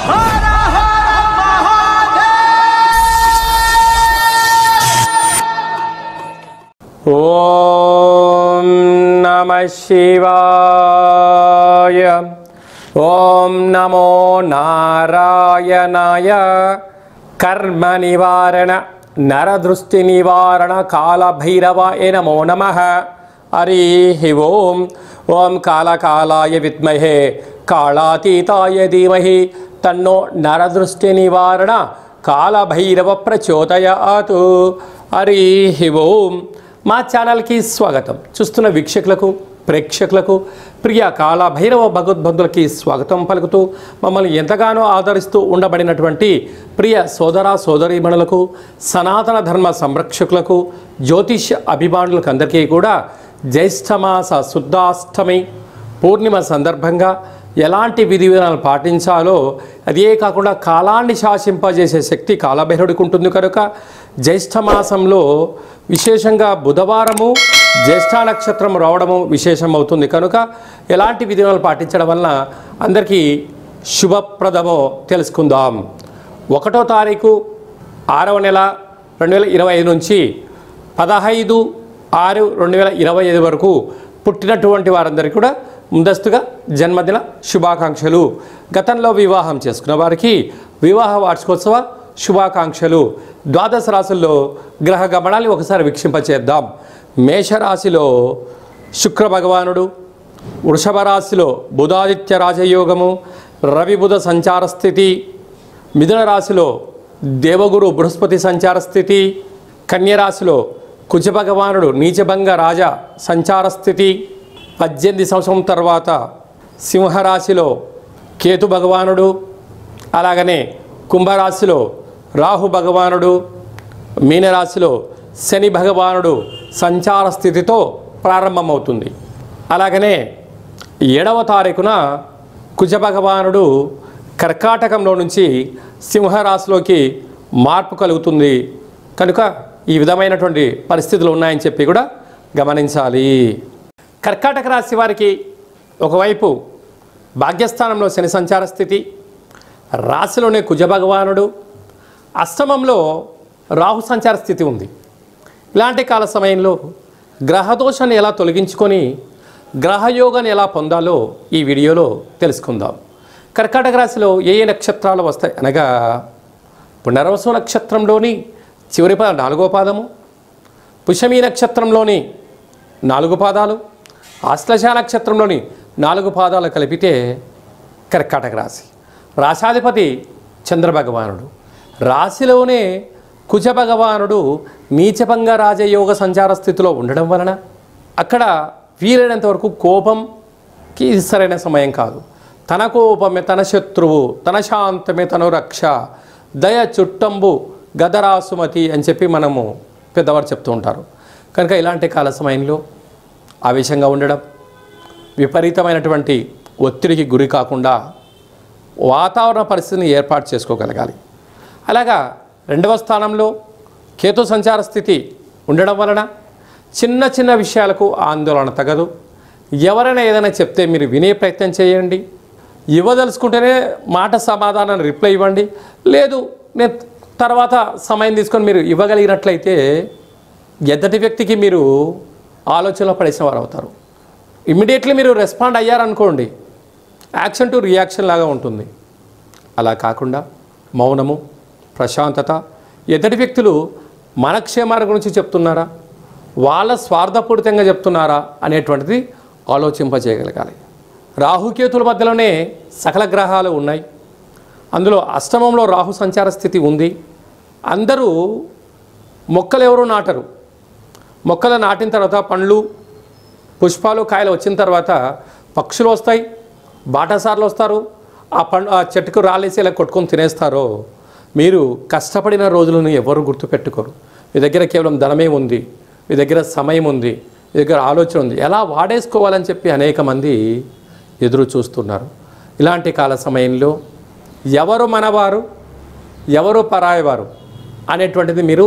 ఓం నమః శివాయ. ఓం నమో నారాయణాయ. కర్మ నివారణ నరదృష్టి నివారణ కాళభైరవాయ నమో నమః. హరి ఓం. ఓం కాళకాలాయ విద్మహే కాళాతీతాయ ధీమహి తన్నో నరదృష్టి నివారణ కాళభైరవ ప్రచోదయాత్. హరి ఓం. మా ఛానల్కి స్వాగతం. చూస్తున్న వీక్షకులకు ప్రేక్షకులకు ప్రియ కాళభైరవ భగవద్బంధులకి స్వాగతం పలుకుతూ మమ్మల్ని ఎంతగానో ఆదరిస్తూ ఉండబడినటువంటి ప్రియ సోదర సోదరీమణులకు సనాతన ధర్మ సంరక్షకులకు జ్యోతిష్య అభిమానులకు అందరికీ కూడా జ్యేష్ఠమాస శుద్ధాష్టమి పూర్ణిమ సందర్భంగా ఎలాంటి విధి విధానాలు పాటించాలో అదే కాకుండా కాలాన్ని శాసింపజేసే శక్తి కాళభైరవుడికి ఉంటుంది కనుక జ్యేష్ఠమాసంలో విశేషంగా బుధవారము జ్యేష్ఠ నక్షత్రం రావడము విశేషం అవుతుంది కనుక ఎలాంటి విధానాలు పాటించడం వలన అందరికీ శుభప్రదమో తెలుసుకుందాం. 1వ తారీఖు 6వ నెల 2025 నుంచి 15/6/2025 వరకు పుట్టినటువంటి వారందరికీ కూడా ముందస్తుగా జన్మదిన శుభాకాంక్షలు. గతంలో వివాహం చేసుకున్న వారికి వివాహ వార్షికోత్సవ శుభాకాంక్షలు. ద్వాదశ రాశుల్లో గ్రహ గమనాన్ని ఒకసారి వీక్షింపచేద్దాం. మేషరాశిలో శుక్ర భగవానుడు, వృషభ రాశిలో బుధాదిత్య రాజయోగము, రవి బుధ సంచార స్థితి, మిథున రాశిలో దేవగురు బృహస్పతి సంచార స్థితి, కన్యరాశిలో కుజ భగవానుడు నీచభంగ రాజ సంచార స్థితి, 18 సంవత్సరం తర్వాత సింహరాశిలో కేతు భగవానుడు, అలాగనే కుంభరాశిలో రాహు భగవానుడు, మీనరాశిలో శని భగవానుడు సంచార స్థితితో ప్రారంభమవుతుంది. అలాగనే 7వ తారీఖున కుజ భగవానుడు కర్కాటకంలో నుంచి సింహరాశిలోకి మార్పు కలుగుతుంది కనుక ఈ విధమైనటువంటి పరిస్థితులు ఉన్నాయని చెప్పి కూడా గమనించాలి. కర్కాటక రాశి వారికి ఒకవైపు భాగ్యస్థానంలో శని సంచార స్థితి, రాశిలోనే కుజ భగవానుడు, అష్టమంలో రాహు సంచార స్థితి ఉంది. ఇలాంటి కాల సమయంలో గ్రహదోషాన్ని ఎలా తొలగించుకొని గ్రహయోగాన్ని ఎలా పొందాలో ఈ వీడియోలో తెలుసుకుందాం. కర్కాటక రాశిలో ఏ ఏ నక్షత్రాలు వస్తాయి అనగా పునర్వసు నక్షత్రంలోని చివరి 4వ పాదము, పుష్యమి నక్షత్రంలోని 4 పాదాలు, ఆశ్లేష నక్షత్రంలోని 4 పాదాలు కలిపితే కర్కాటక రాశి. రాశాధిపతి చంద్రభగవానుడు, రాశిలోనే కుజ భగవానుడు నీచభంగ రాజయోగ సంచార స్థితిలో ఉండడం వలన అక్కడ వీలైనంత వరకు కోపంకి సరైన సమయం కాదు. తన కోపమే తన శత్రువు, తన శాంతమే తను రక్ష, దయ చుట్టంబు గదరాసుమతి అని చెప్పి మనము పెద్దవారు చెప్తూ ఉంటారు. కనుక ఇలాంటి కాల సమయంలో ఆవేశంగా ఉండడం, విపరీతమైనటువంటి ఒత్తిడికి గురి కాకుండా వాతావరణ పరిస్థితిని ఏర్పాటు చేసుకోగలగాలి. అలాగా 2వ స్థానంలో కేతు సంచార స్థితి ఉండడం వలన చిన్న చిన్న విషయాలకు ఆందోళన తగదు. ఎవరైనా ఏదైనా చెప్తే మీరు వినే ప్రయత్నం చేయండి. ఇవ్వదలుచుకుంటేనే మాట సమాధానాన్ని రిప్లై ఇవ్వండి. లేదు నేను తర్వాత సమయం తీసుకొని మీరు ఇవ్వగలిగినట్లయితే ఎద్దటి వ్యక్తికి మీరు ఆలోచనలో పడేసిన వారు అవుతారు. ఇమ్మీడియట్లీ మీరు రెస్పాండ్ అయ్యారనుకోండి, యాక్షన్ టు రియాక్షన్ లాగా ఉంటుంది. అలా కాకుండా మౌనము, ప్రశాంతత, ఎదుటి వ్యక్తులు మన క్షేమాల గురించి చెప్తున్నారా, వాళ్ళ స్వార్థపూరితంగా చెప్తున్నారా అనేటువంటిది ఆలోచింపజేయగలగాలి. రాహుకేతుల మధ్యలోనే సకల గ్రహాలు ఉన్నాయి. అందులో అష్టమంలో రాహు సంచార స్థితి ఉంది. అందరూ మొక్కలు ఎవరు నాటరు. మొక్కలు నాటిన తర్వాత పండ్లు, పుష్పాలు, కాయలు వచ్చిన తర్వాత పక్షులు వస్తాయి, బాటసార్లు వస్తారు, ఆ చెట్టుకు రాలేసి ఇలా కొట్టుకొని తినేస్తారో మీరు కష్టపడిన రోజులను ఎవరు గుర్తుపెట్టుకోరు. మీ దగ్గర కేవలం ధనమే ఉంది, మీ దగ్గర సమయం ఉంది, మీ దగ్గర ఆలోచన ఉంది, ఎలా వాడేసుకోవాలని చెప్పి అనేక మంది ఎదురు చూస్తున్నారు. ఇలాంటి కాల సమయంలో ఎవరు మనవారు, ఎవరు పరాయవారు అనేటువంటిది మీరు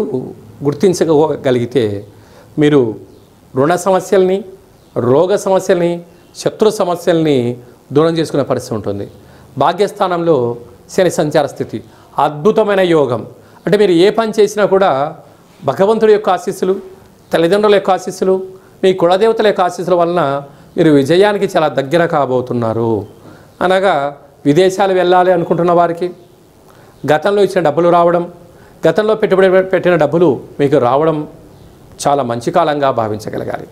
గుర్తించగలిగితే మీరు రుణ సమస్యల్ని, రోగ సమస్యల్ని, శత్రు సమస్యల్ని దూరం చేసుకునే పరిస్థితి ఉంటుంది. భాగ్యస్థానంలో శని సంచార స్థితి అద్భుతమైన యోగం. అంటే మీరు ఏ పని చేసినా కూడా భగవంతుడి యొక్క ఆశీస్సులు, తల్లిదండ్రుల యొక్క ఆశీస్సులు, మీ కులదేవతల యొక్క ఆశీస్సుల వలన మీరు విజయానికి చాలా దగ్గర కాబోతున్నారు. అనగా విదేశాలు వెళ్ళాలి అనుకుంటున్న వారికి గతంలో ఇచ్చిన డబ్బులు రావడం, గతంలో పెట్టిన డబ్బులు మీకు రావడం చాలా మంచి కాలంగా భావించగలగాలి.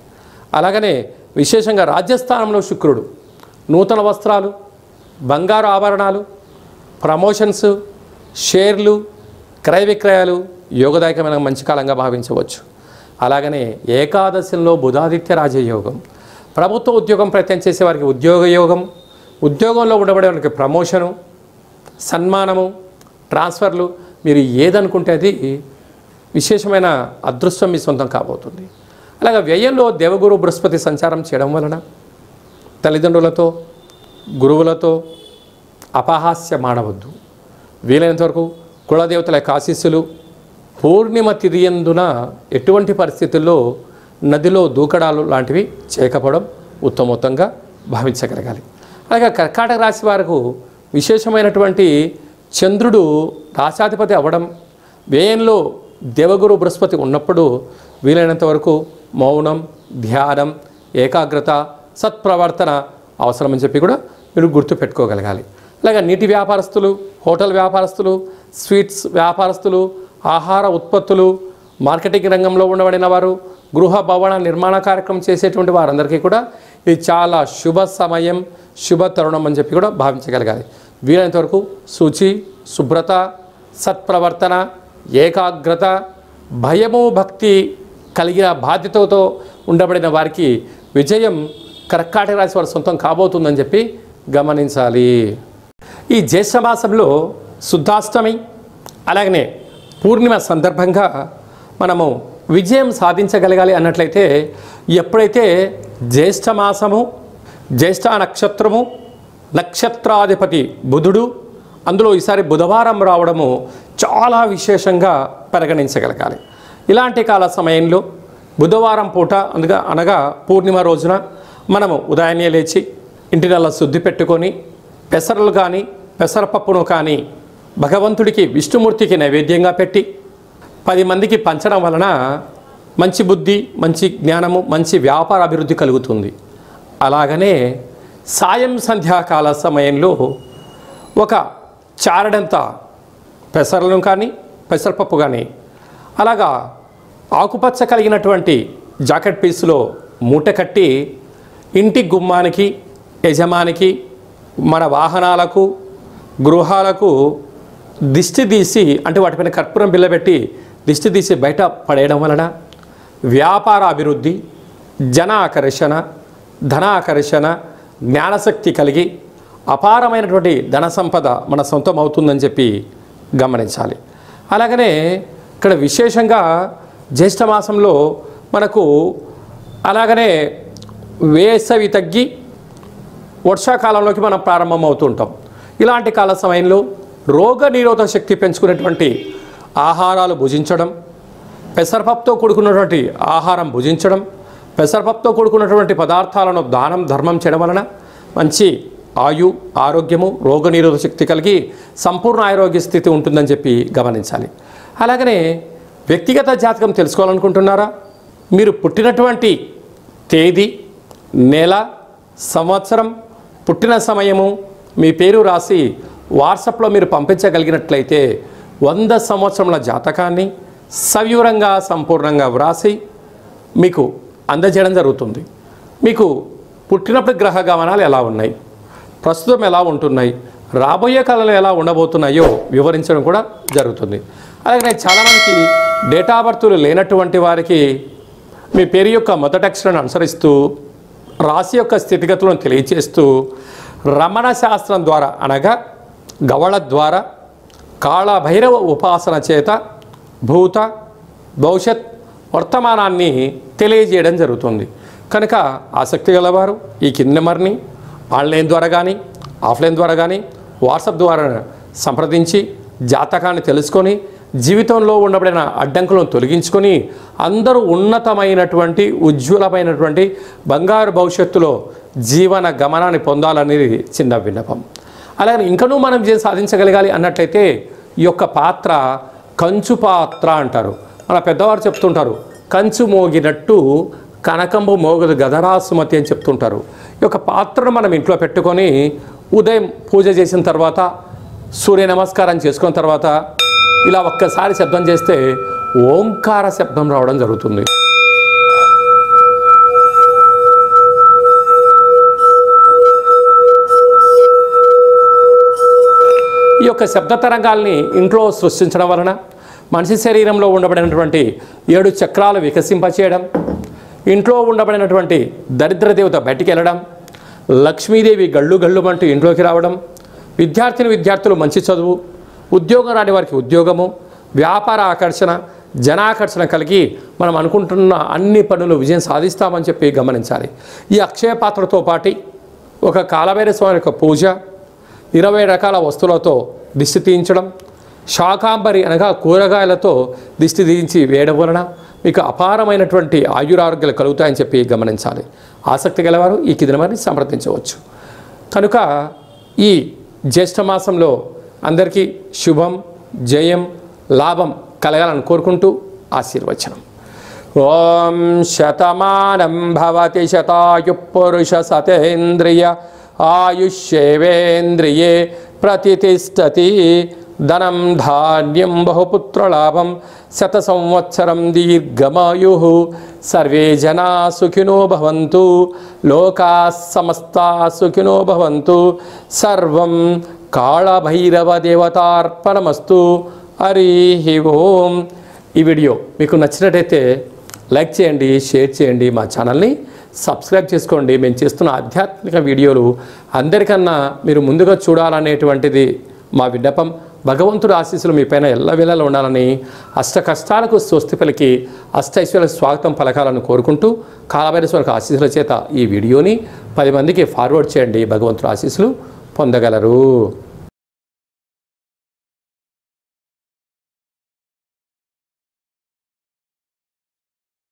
అలాగనే విశేషంగా రాజ్యస్థానంలో శుక్రుడు నూతన వస్త్రాలు, బంగారు ఆభరణాలు, ప్రమోషన్స్, షేర్లు, క్రయ విక్రయాలు యోగదాయకమైన మంచి కాలంగా భావించవచ్చు. అలాగనే ఏకాదశిలో బుధాదిత్య రాజయోగం, ప్రభుత్వ ఉద్యోగం ప్రయత్నం చేసే వారికి ఉద్యోగ యోగం, ఉద్యోగంలో ఉండబడే వారికి ప్రమోషను, సన్మానము, ట్రాన్స్ఫర్లు, మీరు ఏదనుకుంటే అది విశేషమైన అదృష్టం మీ సొంతం కాబోతుంది. అలాగే వ్యయంలో దేవగురు బృహస్పతి సంచారం చేయడం వలన తల్లిదండ్రులతో, గురువులతో అపహాస్యమాడవద్దు. వీలైనంత వరకు కులదేవతల యొక్క ఆశీస్సులు, పూర్ణిమ తిథియందున ఎటువంటి పరిస్థితుల్లో నదిలో దూకడాలు లాంటివి చేయకపోవడం ఉత్తమోత్తంగా భావించగలగాలి. అలాగే కర్కాటక రాశి వారికి విశేషమైనటువంటి చంద్రుడు రాశాధిపతి అవ్వడం, వ్యయంలో దేవగురు బృహస్పతి ఉన్నప్పుడు వీలైనంత వరకు మౌనం, ధ్యానం, ఏకాగ్రత, సత్ప్రవర్తన అవసరమని చెప్పి కూడా మీరు గుర్తుపెట్టుకోగలగాలి. అలాగే నీటి వ్యాపారస్తులు, హోటల్ వ్యాపారస్తులు, స్వీట్స్ వ్యాపారస్తులు, ఆహార ఉత్పత్తులు, మార్కెటింగ్ రంగంలో ఉండబడిన వారు, గృహ భవన నిర్మాణ కార్యక్రమం చేసేటువంటి వారందరికీ కూడా ఇది చాలా శుభ సమయం, శుభ తరుణం అని చెప్పి కూడా భావించగలగాలి. వీలైనంత వరకు శుచి, శుభ్రత, సత్ప్రవర్తన, ఏకాగ్రత, భయము, భక్తి కలిగిన బాధ్యతతో ఉండబడిన వారికి విజయం కర్కాటక రాశి వారి సొంతం కాబోతుందని చెప్పి గమనించాలి. ఈ జ్యేష్ఠ మాసంలో శుద్ధాష్టమి అలాగనే పూర్ణిమ సందర్భంగా మనము విజయం సాధించగలగాలి అన్నట్లయితే ఎప్పుడైతే జ్యేష్ఠ మాసము, జ్యేష్ఠ నక్షత్రము, నక్షత్రాధిపతి బుధుడు, అందులో ఈసారి బుధవారం రావడము చాలా విశేషంగా పరిగణించగలగాలి. ఇలాంటి కాల సమయంలో బుధవారం పూట అనగా పూర్ణిమ రోజున మనము ఉదయాన్నే లేచి ఇంటినల్లా శుద్ధి పెట్టుకొని పెసరలు కానీ పెసరపప్పును కానీ భగవంతుడికి విష్ణుమూర్తికి నైవేద్యంగా పెట్టి 10 మందికి పంచడం వలన మంచి బుద్ధి, మంచి జ్ఞానము, మంచి వ్యాపార అభివృద్ధి కలుగుతుంది. అలాగనే సాయం సంధ్యాకాల సమయంలో ఒక చారడంత పెసరలను కానీ పెసరపప్పు కానీ అలాగా ఆకుపచ్చ కలిగినటువంటి జాకెట్ పీసులో మూట కట్టి ఇంటి గుమ్మానికి, యజమానికి, మన వాహనాలకు, గృహాలకు దిష్టి తీసి అంటే వాటిపైన కర్పూరం బిళ్ళ పెట్టి దిష్టి తీసి బయట పడేయడం వలన వ్యాపార అభివృద్ధి, జన ఆకర్షణ, ధన ఆకర్షణ, జ్ఞానశక్తి కలిగి అపారమైనటువంటి ధన సంపద మన సొంతం అవుతుందని చెప్పి గమనించాలి. అలాగనే ఇక్కడ విశేషంగా జ్యేష్ఠ మాసంలో మనకు అలాగనే వేసవి తగ్గి వర్షాకాలంలోకి మనం ప్రారంభమవుతూ ఉంటాం. ఇలాంటి కాల సమయంలో రోగ నిరోధక శక్తి పెంచుకునేటువంటి ఆహారాలు భుజించడం, పెసరపప్పుతో కూడుకున్నటువంటి ఆహారం భుజించడం, పెసరపప్పుతో కూడుకున్నటువంటి పదార్థాలను దానం ధర్మం చేయడం వలన మంచి ఆరోగ్యము, రోగ నిరోధక శక్తి కలిగి సంపూర్ణ ఆరోగ్య స్థితి ఉంటుందని చెప్పి గమనించాలి. అలాగనే వ్యక్తిగత జాతకం తెలుసుకోవాలనుకుంటున్నారా? మీరు పుట్టినటువంటి తేదీ, నెల, సంవత్సరం, పుట్టిన సమయము, మీ పేరు రాసి వాట్సాప్లో మీరు పంపించగలిగినట్లయితే 100 సంవత్సరముల జాతకాన్ని సవివరంగా సంపూర్ణంగా వ్రాసి మీకు అందజేయడం జరుగుతుంది. మీకు పుట్టినప్పుడు గ్రహ గమనాలు ఎలా ఉన్నాయి, ప్రస్తుతం ఎలా ఉంటున్నాయి, రాబోయే కాలంలో ఎలా ఉండబోతున్నాయో వివరించడం కూడా జరుగుతుంది. అలాగే చాలామందికి డేటా బర్తులు లేనటువంటి వారికి మీ పేరు యొక్క మొదటి అక్షరాన్ని అనుసరిస్తూ రాశి యొక్క స్థితిగతులను తెలియచేస్తూ రమణ శాస్త్రం ద్వారా అనగా గవళ ద్వారా కాళభైరవ ఉపాసన చేత భూత, భవిష్యత్, వర్తమానాన్ని తెలియజేయడం జరుగుతుంది. కనుక ఆసక్తి గలవారు ఈ కింది నెంబర్ని ఆన్లైన్ ద్వారా కానీ ఆఫ్లైన్ ద్వారా కానీ వాట్సాప్ ద్వారా సంప్రదించి జాతకాన్ని తెలుసుకొని జీవితంలో ఉండబడిన అడ్డంకులను తొలగించుకొని అందరూ ఉన్నతమైనటువంటి ఉజ్వలమైనటువంటి బంగారు భవిష్యత్తులో జీవన గమనాన్ని పొందాలనేది చిన్న విన్నపం. అలాగే ఇంకనూ మనం విజయం సాధించగలగాలి అన్నట్లయితే ఈ యొక్క పాత్ర కంచు పాత్ర అంటారు. మన పెద్దవారు చెప్తుంటారు, కంచు మోగినట్టు కనకంబు మోగదు గదరా సుమతి అని చెప్తుంటారు. ఈ యొక్క పాత్రను మనం ఇంట్లో పెట్టుకొని ఉదయం పూజ చేసిన తర్వాత, సూర్య నమస్కారం చేసుకున్న తర్వాత ఇలా ఒక్కసారి శబ్దం చేస్తే ఓంకార శబ్దం రావడం జరుగుతుంది. ఈ యొక్క శబ్ద తరంగాల్ని ఇంట్లో సృష్టించడం వలన మనిషి శరీరంలో ఉండబడినటువంటి 7 చక్రాలు వికసింపచేయడం, ఇంట్లో ఉండబడినటువంటి దరిద్ర దేవత బయటికి వెళ్ళడం, లక్ష్మీదేవి గళ్ళు గళ్ళుమంటూ ఇంట్లోకి రావడం, విద్యార్థులు మంచి చదువు, ఉద్యోగం రాని వారికి ఉద్యోగము, వ్యాపార ఆకర్షణ, జనాకర్షణ కలిగి మనం అనుకుంటున్న అన్ని పనులు విజయం సాధిస్తామని చెప్పి గమనించాలి. ఈ అక్షయ పాత్రతో పాటు ఒక కాలభైరవ స్వామి యొక్క పూజ, 20 రకాల వస్తువులతో దిష్టి తీయించడం, శాకాంబరి అనగా కూరగాయలతో దిష్టి తీయించి వేయడం వలన మీకు అపారమైనటువంటి ఆయురారోగ్యాలు కలుగుతాయని చెప్పి గమనించాలి. ఆసక్తి గలవారు ఈ కింది నెంబర్ని సంప్రదించవచ్చు. కనుక ఈ జ్యేష్ఠ మాసంలో అందరికీ శుభం, జయం, లాభం కలగాలని కోరుకుంటూ ఆశీర్వచనం. ఓం శతమానం భవతి శతాయు పురుష సతేంద్రియ ఆయుష్యేవేంద్రియే ప్రతిష్టతి. ధనం ధాన్యం బహుపుత్రలాభం శత సంవత్సరం దీర్ఘమాయు. సర్వే జనా సుఖినో భవంతు, లోకా సమస్తా సుఖినో భవంతు. సర్వం కాళభైరవ దేవతార్పణమస్తు. హరి ఓం. ఈ వీడియో మీకు నచ్చినట్టయితే లైక్ చేయండి, షేర్ చేయండి, మా ఛానల్ని సబ్స్క్రైబ్ చేసుకోండి. మేము చేస్తున్న ఆధ్యాత్మిక వీడియోలు అందరికన్నా మీరు ముందుగా చూడాలనేటువంటిది మా విన్నపం. భగవంతుడి ఆశీస్సులు మీ పైన ఎల్లవేళలా ఉండాలని, అష్ట కష్టాలకు స్వస్తి పలికి అష్టైశ్వర్య స్వాగతం పలకాలను కోరుకుంటూ కాలభైరవ ఆశీస్సుల చేత ఈ వీడియోని 10 మందికి ఫార్వర్డ్ చేయండి. భగవంతుడి ఆశీస్సులు పొందగలరు.